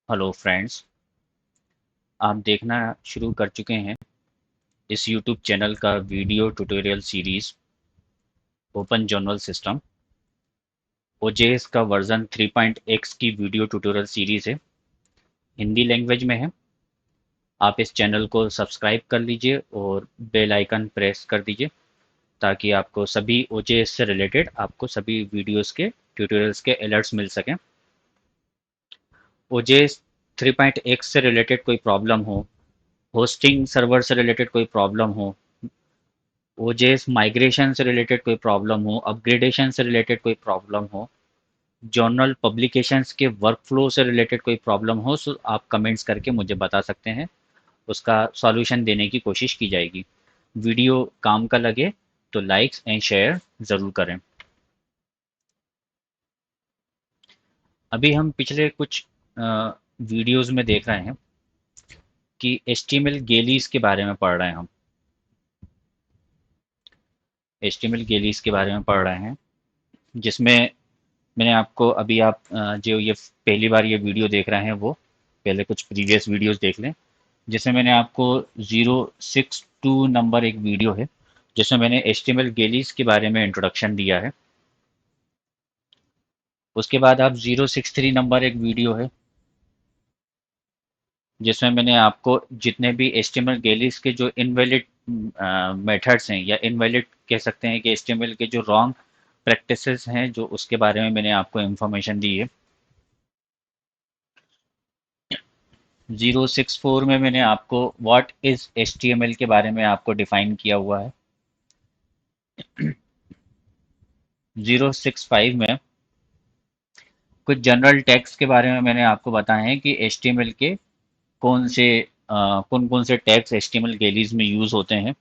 Hello friends, आप देखना शुरू कर चुके हैं इस यूट्यूब चैनल का video tutorial series open journal system. OJS का वर्जन 3.x की वीडियो ट्यूटोरियल सीरीज है, हिंदी लैंग्वेज में है। आप इस चैनल को सब्सक्राइब कर लीजिए और बेल आइकन प्रेस कर दीजिए ताकि आपको सभी ओजेएस से रिलेटेड आपको सभी वीडियोस के ट्यूटोरियल्स के अलर्ट्स मिल सकें। ओजेएस 3.x से रिलेटेड कोई प्रॉब्लम हो, होस्टिंग सर्वर से रिलेटेड कोई प्रॉब्लम हो, ओजेएस माइग्रेशन से रिलेटेड कोई प्रॉब्लम हो, अपग्रेडेशन से रिलेटेड कोई प्रॉब्लम हो, जर्नल पब्लिकेशंस के वर्कफ्लो से रिलेटेड कोई प्रॉब्लम हो, तो आप कमेंट्स करके मुझे बता सकते हैं। उसका सॉल्यूशन देने की कोशिश की जाएगी। वीडियो काम का लगे तो लाइक्स एंड शेयर ज़रूर करें। अभी हम पिछले कुछ वीडियोस में देख रहे हैं कि एचटीएमएल गेलीज के बारे में पढ़ रहे हैं हम। एचटीएमएल गेलीज के बारे में पढ़ रहे हैं जिसमें मैंने आपको अभी आप जो ये पहली बार ये वीडियो देख रहे हैं वो पहले कुछ प्रीवियस वीडियोस देख लें, जिसमें मैंने आपको 062 नंबर एक वीडियो है जिसमें मैंने एचटीएमएल गेलीज के बारे में इंट्रोडक्शन दिया है। उसके बाद आप 063 नंबर एक वीडियो है जिसमें मैंने आपको जितने भी एचटीएमएल गेलीज के जो इनवैलिड मेथड्स हैं या इनवैलिड कह सकते हैं कि एचटीएमएल के जो रॉन्ग प्रैक्टिसेस हैं जो उसके बारे में मैंने आपको इन्फॉर्मेशन दी है। 064 में मैंने आपको व्हाट इज एचटीएमएल के बारे में आपको डिफाइन किया हुआ है। 065 में कुछ जनरल टैग्स के बारे में मैंने आपको बताया है कि एचटीएमएल के कौन कौन से टैग्स एचटीएमएल गेलीज में यूज होते हैं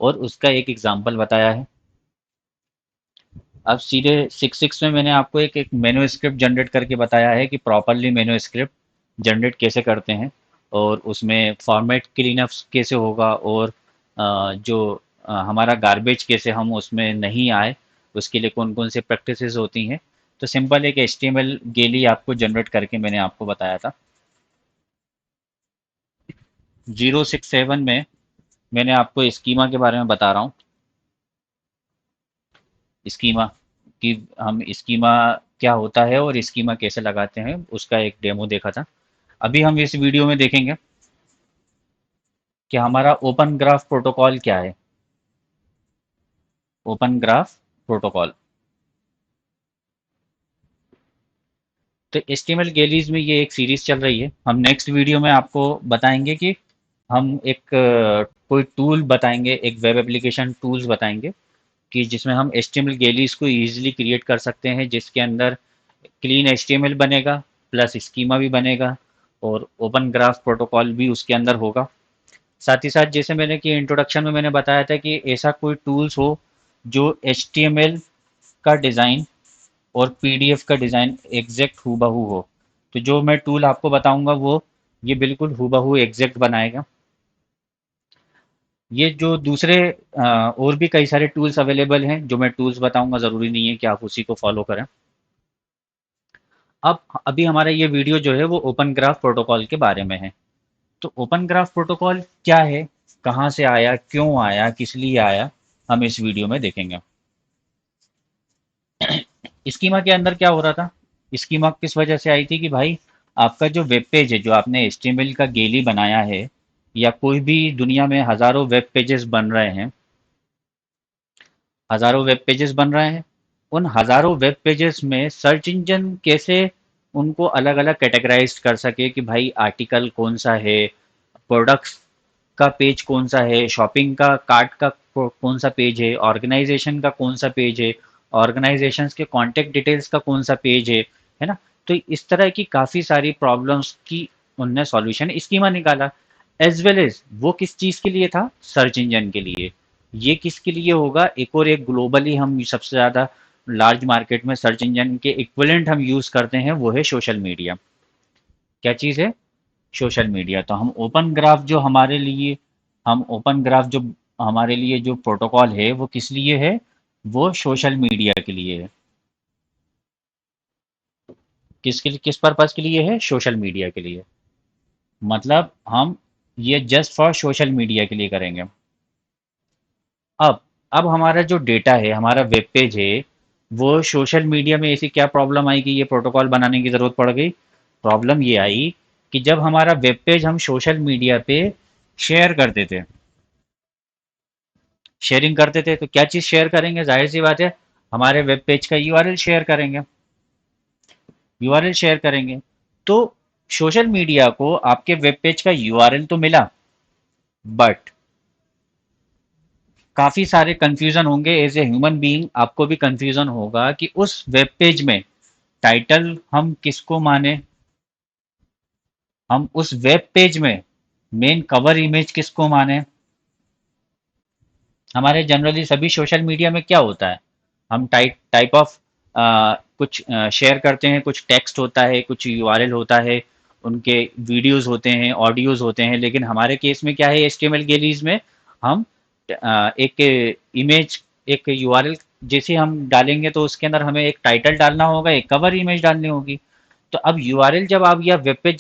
और उसका एक एग्जांपल बताया है। अब सीधे 66 में मैंने आपको एक मेनू स्क्रिप्ट जनरेट करके बताया है कि प्रॉपरली मेनू स्क्रिप्ट जनरेट कैसे करते हैं और उसमें फॉर्मेट क्लीनअप कैसे होगा और जो हमारा गार्बेज कैसे हम उसमें नहीं आए उसके लिए कौन कौन से प्रैक्टिसेस होती हैं। तो सिंपल एक एचटीएमएल गेली आपको जनरेट करके मैंने आपको बताया था। 067 में मैंने आपको स्कीमा के बारे में बता रहा हूँ। स्कीमा कि हम स्कीमा क्या होता है और स्कीमा कैसे लगाते हैं उसका एक डेमो देखा था। अभी हम इस वीडियो में देखेंगे कि हमारा ओपन ग्राफ प्रोटोकॉल क्या है। ओपन ग्राफ प्रोटोकॉल तो एचटीएमएल गेलीज में ये एक सीरीज चल रही है। हम नेक्स्ट वीडियो में आपको बताएंगे कि हम एक कोई टूल बताएंगे, एक वेब एप्लीकेशन टूल्स बताएंगे कि जिसमें हम एचटीएमएल गेलीज को इजीली क्रिएट कर सकते हैं, जिसके अंदर क्लीन एचटीएमएल बनेगा प्लस स्कीमा भी बनेगा और ओपन ग्राफ प्रोटोकॉल भी उसके अंदर होगा। साथ ही साथ जैसे मैंने कि इंट्रोडक्शन में मैंने बताया था कि ऐसा कोई टूल्स हो जो एचटीएमएल का डिज़ाइन और पीडीएफ का डिज़ाइन एग्जैक्ट हूबहू हो। तो जो मैं टूल आपको बताऊंगा वो ये बिल्कुल हूबहू एग्जैक्ट बनाएगा। ये जो दूसरे और भी कई सारे टूल्स अवेलेबल हैं जो मैं टूल्स बताऊंगा, ज़रूरी नहीं है कि आप उसी को फॉलो करें। अब अभी हमारा ये वीडियो जो है वो ओपन ग्राफ प्रोटोकॉल के बारे में है। तो ओपन ग्राफ प्रोटोकॉल क्या है, कहाँ से आया, क्यों आया, किस लिए आया, हम इस वीडियो में देखेंगे। स्कीमा के अंदर क्या हो रहा था, स्कीमा किस वजह से आई थी कि भाई आपका जो वेब पेज है जो आपने एचटीएमएल का गेली बनाया है या कोई भी दुनिया में हजारों वेब पेजेस बन रहे हैं, हजारों वेब पेजेस बन रहे हैं, उन हजारों वेब पेजेस में सर्च इंजन कैसे उनको अलग अलग कैटेगराइज कर सके कि भाई आर्टिकल कौन सा है, प्रोडक्ट्स का पेज कौन सा है, शॉपिंग का कार्ट का कौन सा पेज है, ऑर्गेनाइजेशन का कौन सा पेज है, ऑर्गेनाइजेशंस के कॉन्टेक्ट डिटेल्स का कौन सा पेज है ना। तो इस तरह की काफ़ी सारी प्रॉब्लम्स की उनने सॉल्यूशन स्कीमा निकाला। एज वेल एज वो किस चीज़ के लिए था, सर्च इंजन के लिए। ये किसके लिए होगा, एक और एक ग्लोबली हम सबसे ज़्यादा लार्ज मार्केट में सर्च इंजन के इक्विवेलेंट हम यूज़ करते हैं वो है सोशल मीडिया। क्या चीज़ है, सोशल मीडिया। तो हम ओपन ग्राफ जो हमारे लिए, हम ओपन ग्राफ जो हमारे लिए जो प्रोटोकॉल है वो किस लिए है, वो सोशल मीडिया के लिए है। किसके लिए, किस पर्पज के लिए है? सोशल मीडिया के लिए। मतलब हम ये जस्ट फॉर सोशल मीडिया के लिए करेंगे। अब अब हमारा जो डेटा है, हमारा वेब पेज है, वो सोशल मीडिया में ऐसी क्या प्रॉब्लम आई कि ये प्रोटोकॉल बनाने की ज़रूरत पड़ गई? प्रॉब्लम ये आई कि जब हमारा वेब पेज हम सोशल मीडिया पे शेयर करते थे, शेयरिंग करते थे, तो क्या चीज़ शेयर करेंगे? जाहिर सी बात है, हमारे वेब पेज का यूआरएल शेयर करेंगे। यूआरएल शेयर करेंगे तो सोशल मीडिया को आपके वेब पेज का यूआरएल तो मिला, बट काफ़ी सारे कन्फ्यूज़न होंगे। एज ए ह्यूमन बीइंग आपको भी कन्फ्यूज़न होगा कि उस वेब पेज में टाइटल हम किसको माने, हम उस वेब पेज में मेन कवर इमेज किसको माने। हमारे जनरली सभी सोशल मीडिया में क्या होता है, हम टाइप टाइप ऑफ कुछ शेयर करते हैं, कुछ टेक्स्ट होता है, कुछ यूआरएल होता है, उनके वीडियोस होते हैं, ऑडियोज होते हैं। लेकिन हमारे केस में क्या है, एचटीएमएल गैलरीज में हम एक इमेज, एक यूआरएल जैसे हम डालेंगे तो उसके अंदर हमें एक टाइटल डालना होगा, एक कवर इमेज डालनी होगी। तो अब यूआरएल जब आप या वेब पेज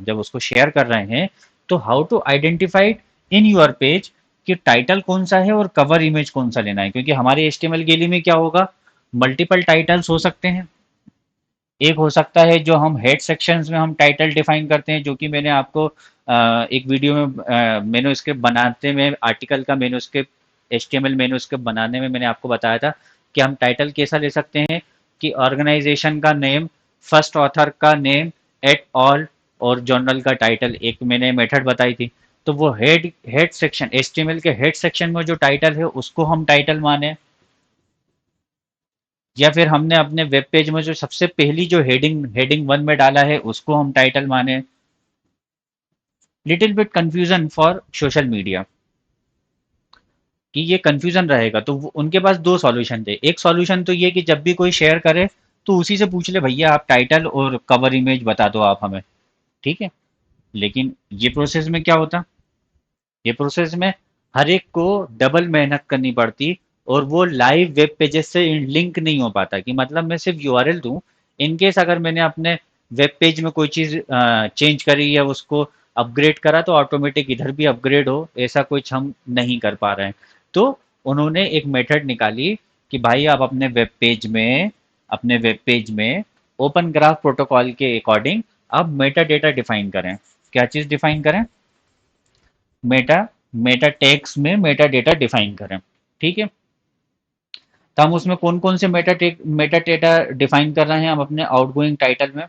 जब उसको शेयर कर रहे हैं, तो how to identify in your page कि टाइटल कौन सा है और कवर इमेज कौन सा लेना है? क्योंकि हमारे एचटीएमएल गैलरी में क्या होगा, मल्टीपल टाइटल्स हो सकते हैं। एक हो सकता है जो हम हेड सेक्शंस में हम टाइटल डिफाइन करते हैं, जो कि मैंने आपको एक वीडियो में मेनूस्क्रिप्ट बनाते में, आर्टिकल का मेनूस्क्रिप्ट, एचटीएमएल मेनूस्क्रिप्ट बनाने में मैंने आपको बताया था कि हम टाइटल कैसा ले सकते हैं कि ऑर्गेनाइजेशन का नेम, फर्स्ट ऑथर का नेम, एट ऑल, और जर्नल का टाइटल, एक मैंने मेथड बताई थी। तो वो हेड हेड सेक्शन, एचटीएमएल के हेड सेक्शन में जो टाइटल है उसको हम टाइटल माने, या फिर हमने अपने वेब पेज में जो सबसे पहली जो हेडिंग हेडिंग वन में डाला है उसको हम टाइटल माने। Little bit confusion for social media कि ये कंफ्यूजन रहेगा। तो उनके पास दो सॉल्यूशन थे। एक सॉल्यूशन तो ये कि जब भी कोई शेयर करे तो उसी से पूछ ले, भैया आप टाइटल और कवर इमेज बता दो आप हमें, ठीक है। लेकिन ये प्रोसेस में क्या होता, ये प्रोसेस में हर एक को डबल मेहनत करनी पड़ती, और वो लाइव वेब पेजेस से लिंक नहीं हो पाता। कि मतलब मैं सिर्फ यूआरएल दूं, इन केस अगर मैंने अपने वेब पेज में कोई चीज़ चेंज करी या उसको अपग्रेड करा तो ऑटोमेटिक इधर भी अपग्रेड हो, ऐसा कुछ हम नहीं कर पा रहे हैं। तो उन्होंने एक मेथड निकाली कि भाई आप अपने वेब पेज में, अपने वेब पेज में ओपन ग्राफ प्रोटोकॉल के अकॉर्डिंग आप मेटा डेटा डिफाइन करें। क्या चीज़ डिफाइन करें? मेटा मेटा टैग्स में मेटा डेटा डिफाइन करें, ठीक है। तो हम उसमें कौन कौन से मेटा डेटा डिफाइन कर रहे हैं हम अपने आउटगोइंग टाइटल में?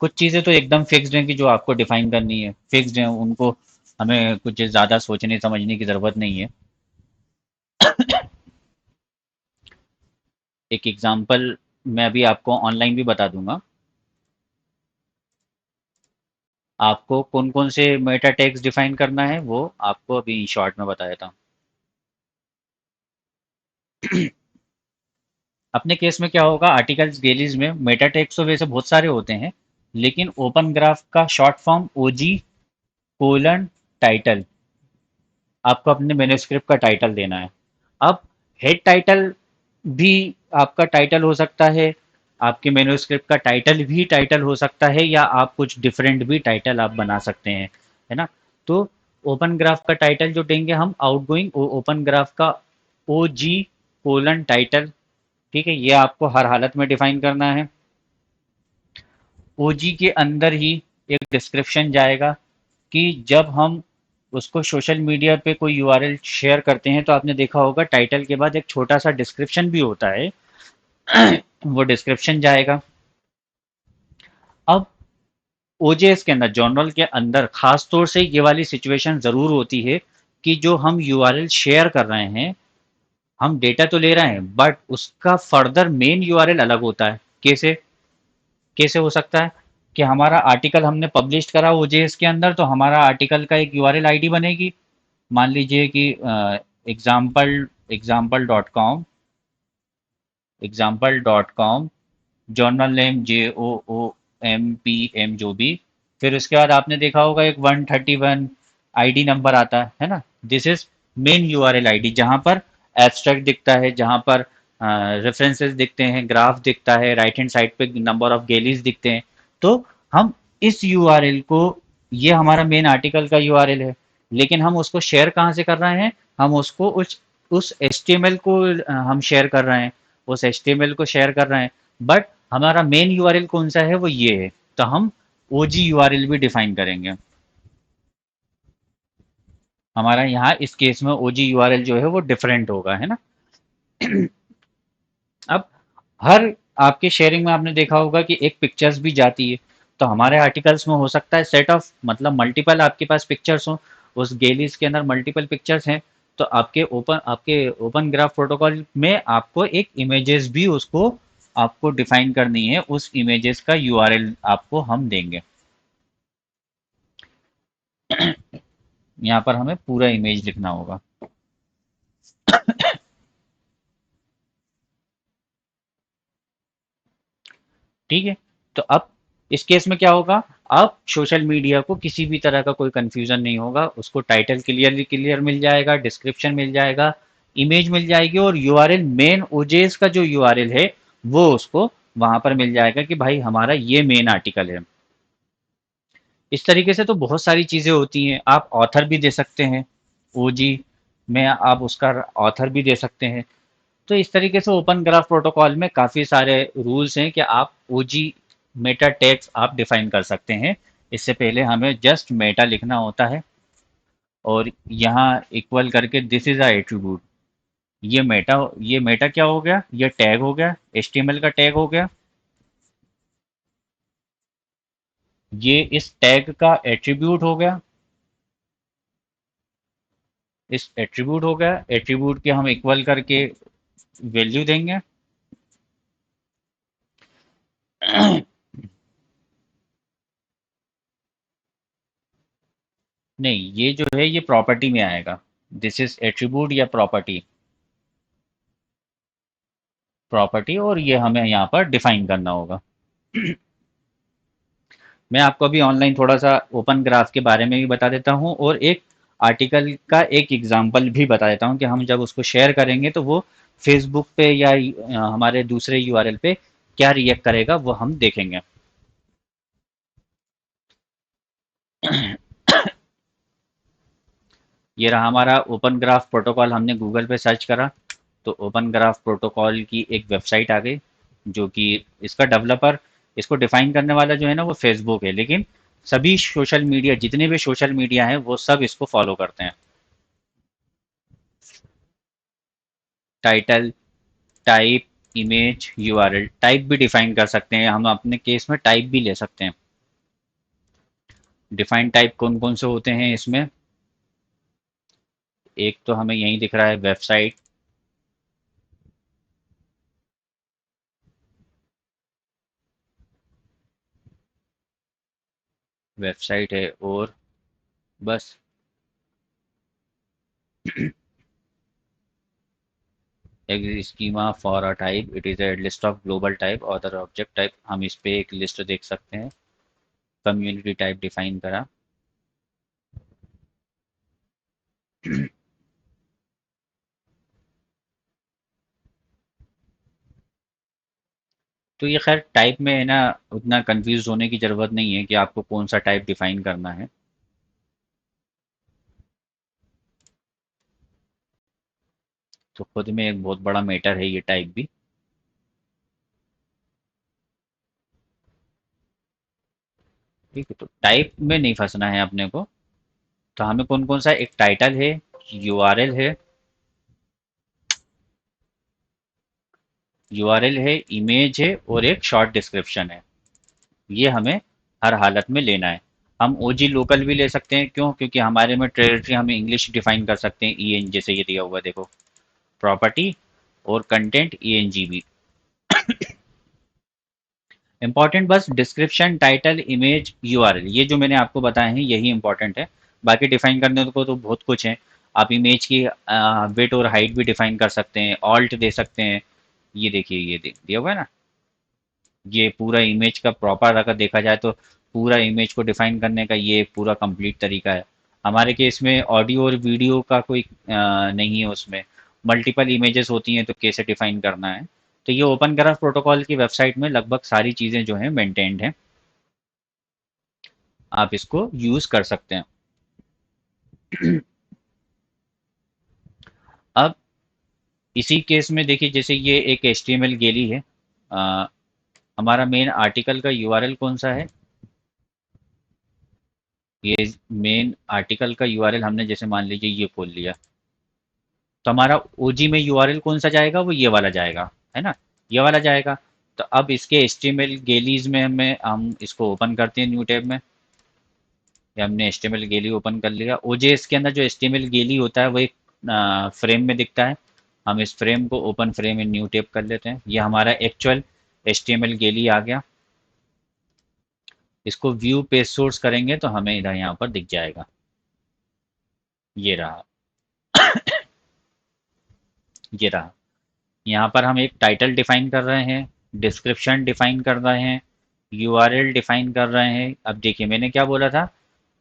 कुछ चीज़ें तो एकदम फिक्स्ड हैं कि जो आपको डिफाइन करनी है, फिक्स्ड हैं, उनको हमें कुछ ज़्यादा सोचने समझने की ज़रूरत नहीं है। एक एग्जांपल मैं अभी आपको ऑनलाइन भी बता दूंगा। आपको कौन कौन से मेटा टैग्स डिफाइन करना है वो आपको अभी शॉर्ट में बताया था। अपने केस में क्या होगा, आर्टिकल्स गैलरीज में मेटा टैग्स तो वैसे बहुत सारे होते हैं, लेकिन ओपन ग्राफ का शॉर्ट फॉर्म ओजी कोलन टाइटल, आपको अपने मैन्युस्क्रिप्ट का टाइटल देना है। अब हेड टाइटल भी आपका टाइटल हो सकता है, आपके मैन्युस्क्रिप्ट का टाइटल भी टाइटल हो सकता है, या आप कुछ डिफरेंट भी टाइटल आप बना सकते हैं, है ना। तो ओपन ग्राफ का टाइटल जो देंगे हम, आउटगोइंग ओपन ग्राफ का ओ जी कोलन टाइटल, ठीक है, ये आपको हर हालत में डिफाइन करना है। ओजी के अंदर ही एक डिस्क्रिप्शन जाएगा कि जब हम उसको सोशल मीडिया पे कोई यूआरएल शेयर करते हैं तो आपने देखा होगा टाइटल के बाद एक छोटा सा डिस्क्रिप्शन भी होता है। वो डिस्क्रिप्शन जाएगा। अब ओजेएस के अंदर, जर्नल के अंदर खास तौर से ये वाली सिचुएशन ज़रूर होती है कि जो हम यूआरएल शेयर कर रहे हैं, हम डेटा तो ले रहे हैं बट उसका फर्दर मेन यूआरएल अलग होता है। कैसे? कैसे हो सकता है कि हमारा आर्टिकल हमने पब्लिश करा ओजेएस के अंदर, तो हमारा आर्टिकल का एक यूआरएल आईडी बनेगी। मान लीजिए कि example example dot com, journal name JOOMPM जो भी, फिर उसके बाद आपने देखा होगा एक 131 आईडी नंबर आता है ना। This is main URL ID, जहाँ पर एब्स्ट्रैक्ट दिखता है, जहाँ पर रेफरेंसेस दिखते हैं, ग्राफ दिखता है, राइट हैंड साइड पे नंबर ऑफ गेलीज दिखते हैं। तो हम इस यूआरएल को, ये हमारा मेन आर्टिकल का यूआरएल है, लेकिन हम उसको शेयर कहाँ से कर रहे हैं? हम उसको उस एचटीएमएल को हम शेयर कर रहे हैं, उस एचटीएमएल को शेयर कर रहे हैं। बट हमारा मेन यूआरएल कौन सा है? वो ये है। तो हम ओजी यूआरएल भी डिफाइन करेंगे। हमारा यहाँ इस केस में ओजी यूआरएल जो है वो डिफरेंट होगा, है ना। अब हर आपके शेयरिंग में आपने देखा होगा कि एक पिक्चर्स भी जाती है। तो हमारे आर्टिकल्स में हो सकता है सेट ऑफ, मतलब मल्टीपल आपके पास पिक्चर्स हो, उस गेलीज के अंदर मल्टीपल पिक्चर्स हैं। तो आपके ओपन ग्राफ प्रोटोकॉल में आपको एक इमेजेस भी उसको आपको डिफाइन करनी है, उस इमेजेस का यूआरएल आपको हम देंगे। यहाँ पर हमें पूरा इमेज लिखना होगा। ठीक है। तो अब इस केस में क्या होगा? अब सोशल मीडिया को किसी भी तरह का कोई कंफ्यूजन नहीं होगा, उसको टाइटल क्लियरली क्लियर मिल जाएगा, डिस्क्रिप्शन मिल जाएगा, इमेज मिल जाएगी, और यूआरएल मेन ओजेस का जो यूआरएल है वो उसको वहां पर मिल जाएगा कि भाई हमारा ये मेन आर्टिकल है। इस तरीके से तो बहुत सारी चीजें होती हैं। आप ऑथर भी दे सकते हैं, ओजी में आप उसका ऑथर भी दे सकते हैं। तो इस तरीके से ओपन ग्राफ प्रोटोकॉल में काफ़ी सारे रूल्स हैं कि आप ओजी मेटा टैग्स आप डिफाइन कर सकते हैं। इससे पहले हमें जस्ट मेटा लिखना होता है, और यहाँ इक्वल करके दिस इज अ एट्रीब्यूट। ये मेटा क्या हो गया? ये टैग हो गया, एचटीएमएल का टैग हो गया। ये इस टैग का एट्रीब्यूट हो गया, इस एट्रीब्यूट हो गया। एट्रीब्यूट के हम इक्वल करके वैल्यू देंगे। नहीं, ये जो है ये प्रॉपर्टी में आएगा। दिस इज एट्रीब्यूट या प्रॉपर्टी, प्रॉपर्टी, और ये हमें यहाँ पर डिफाइन करना होगा। मैं आपको अभी ऑनलाइन थोड़ा सा ओपन ग्राफ के बारे में भी बता देता हूँ, और एक आर्टिकल का एक एग्जांपल भी बता देता हूँ कि हम जब उसको शेयर करेंगे तो वो फेसबुक पे या हमारे दूसरे यूआरएल पे क्या रिएक्ट करेगा, वो हम देखेंगे। ये रहा हमारा ओपन ग्राफ प्रोटोकॉल। हमने गूगल पे सर्च करा तो ओपन ग्राफ प्रोटोकॉल की एक वेबसाइट आ गई, जो कि इसका डेवलपर, इसको डिफाइन करने वाला जो है ना वो फेसबुक है, लेकिन सभी सोशल मीडिया, जितने भी सोशल मीडिया हैं वो सब इसको फॉलो करते हैं। Title, type, image, URL. Type भी डिफाइन कर सकते हैं हम, अपने केस में टाइप भी ले सकते हैं। डिफाइन टाइप कौन कौन से होते हैं इसमें? एक तो हमें यही दिख रहा है, वेबसाइट। वेबसाइट है, और बस। एक schema for a type, it is a list of global type और अदर ऑब्जेक्ट टाइप। हम इस पे एक लिस्ट देख सकते हैं। कम्युनिटी टाइप डिफाइन करा। तो ये खैर टाइप में है ना, उतना कंफ्यूज होने की ज़रूरत नहीं है कि आपको कौन सा टाइप डिफाइन करना है। तो खुद में एक बहुत बड़ा मैटर है ये टाइप भी। ठीक है, तो टाइप में नहीं फंसना है अपने को। तो हमें कौन कौन सा, एक टाइटल है, यूआरएल है, यूआरएल है, इमेज है, और एक शॉर्ट डिस्क्रिप्शन है। ये हमें हर हालत में लेना है। हम ओजी लोकल भी ले सकते हैं, क्यों? क्योंकि हमारे में टेरिटरी हम इंग्लिश डिफाइन कर सकते हैं, ईएन जैसे ये दिया हुआ है, देखो, प्रॉपर्टी और कंटेंट ईएनजीबी। इंपॉर्टेंट बस डिस्क्रिप्शन, टाइटल, इमेज, यूआरएल, ये जो मैंने आपको बताए हैं यही इंपॉर्टेंट है। बाकी डिफाइन करने को तो बहुत कुछ है। आप इमेज की वेट और हाइट भी डिफाइन कर सकते हैं, ऑल्ट दे सकते हैं। ये देखिए, ये दिया हुआ है ना, ये पूरा इमेज का प्रॉपर अगर देखा जाए तो पूरा इमेज को डिफाइन करने का ये एक पूरा कंप्लीट तरीका है। हमारे केस में ऑडियो और वीडियो का कोई नहीं है उसमें, मल्टीपल इमेजेस होती हैं तो कैसे डिफाइन करना है। तो ये ओपन ग्राफ प्रोटोकॉल की वेबसाइट में लगभग सारी चीज़ें जो हैं मेंटेन्ड हैं, आप इसको यूज़ कर सकते हैं। अब इसी केस में देखिए, जैसे ये एक HTML गेली है, अ, हमारा मेन आर्टिकल का यूआरएल कौन सा है, ये मेन आर्टिकल का यूआरएल हमने जैसे मान लीजिए ये खोल लिया, तो हमारा ओजी में यूआरएल कौन सा जाएगा, वो ये वाला जाएगा, है ना, ये वाला जाएगा। तो अब इसके एचटीएमएल गेलीज में हम इसको ओपन करते हैं न्यू टैब में। ये हमने एचटीएमएल गेली ओपन कर लिया। ओजेएस के अंदर जो एचटीएमएल गेली होता है वो एक फ्रेम में दिखता है। हम इस फ्रेम को open frame in new tab कर लेते हैं। ये हमारा एक्चुअल एचटीएमएल गेली आ गया। इसको व्यू पेज सोर्स करेंगे तो हमें इधर यहाँ पर दिख जाएगा, ये रहा, ये रहा। यहाँ पर हम एक टाइटल डिफाइन कर रहे हैं, डिस्क्रिप्शन डिफाइन कर रहे हैं, यूआरएल डिफाइन कर रहे हैं। अब देखिए मैंने क्या बोला था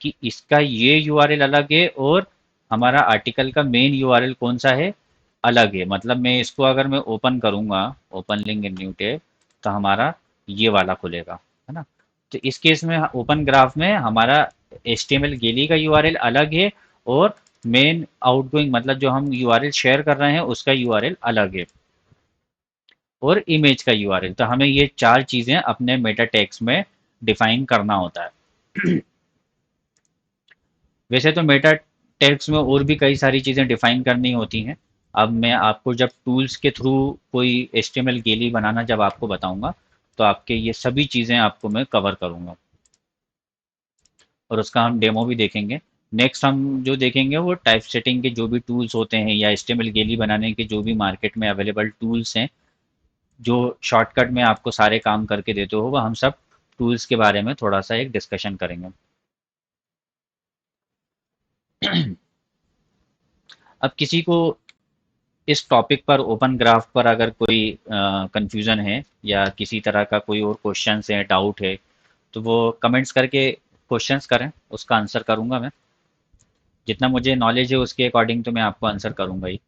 कि इसका ये यूआरएल अलग है और हमारा आर्टिकल का मेन यूआरएल कौन सा है, अलग है। मतलब मैं इसको अगर मैं ओपन करूँगा, open link in new tab, तो हमारा ये वाला खुलेगा, है ना। तो इस केस में ओपन ग्राफ में हमारा HTML गेली का यूआरएल अलग है और मेन आउटगोइंग मतलब जो हम यूआरएल शेयर कर रहे हैं उसका यूआरएल अलग है, और इमेज का यूआरएल। तो हमें ये चार चीज़ें अपने मेटा टैग्स में डिफाइन करना होता है। वैसे तो मेटा टैग्स में और भी कई सारी चीज़ें डिफाइन करनी होती हैं। अब मैं आपको जब टूल्स के थ्रू कोई HTML गेली बनाना जब आपको बताऊंगा, तो आपके ये सभी चीज़ें आपको मैं कवर करूंगा और उसका हम डेमो भी देखेंगे। नेक्स्ट हम जो देखेंगे वो टाइप सेटिंग के जो भी टूल्स होते हैं या HTML गेली बनाने के जो भी मार्केट में अवेलेबल टूल्स हैं, जो शॉर्टकट में आपको सारे काम करके देते हो, हम सब टूल्स के बारे में थोड़ा सा एक डिस्कशन करेंगे। अब किसी को इस टॉपिक पर, ओपन ग्राफ पर अगर कोई कंफ्यूजन है या किसी तरह का कोई और क्वेश्चन है, डाउट है, तो वो कमेंट्स करके क्वेश्चंस करें, उसका आंसर करूंगा मैं। जितना मुझे नॉलेज है उसके अकॉर्डिंग तो मैं आपको आंसर करूंगा ही।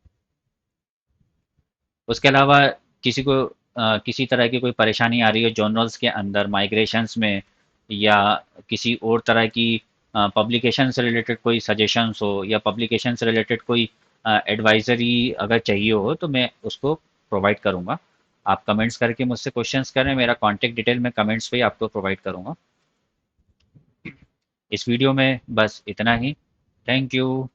उसके अलावा किसी को किसी तरह की कोई परेशानी आ रही हो जर्नल्स के अंदर माइग्रेशंस में, या किसी और तरह की पब्लिकेशन से रिलेटेड कोई सजेशंस हो, या पब्लिकेशन से रिलेटेड कोई एडवाइजरी अगर चाहिए हो, तो मैं उसको प्रोवाइड करूँगा। आप कमेंट्स करके मुझसे क्वेश्चंस करें, मेरा कॉन्टेक्ट डिटेल मैं कमेंट्स पे ही आपको प्रोवाइड करूँगा। इस वीडियो में बस इतना ही। Thank you.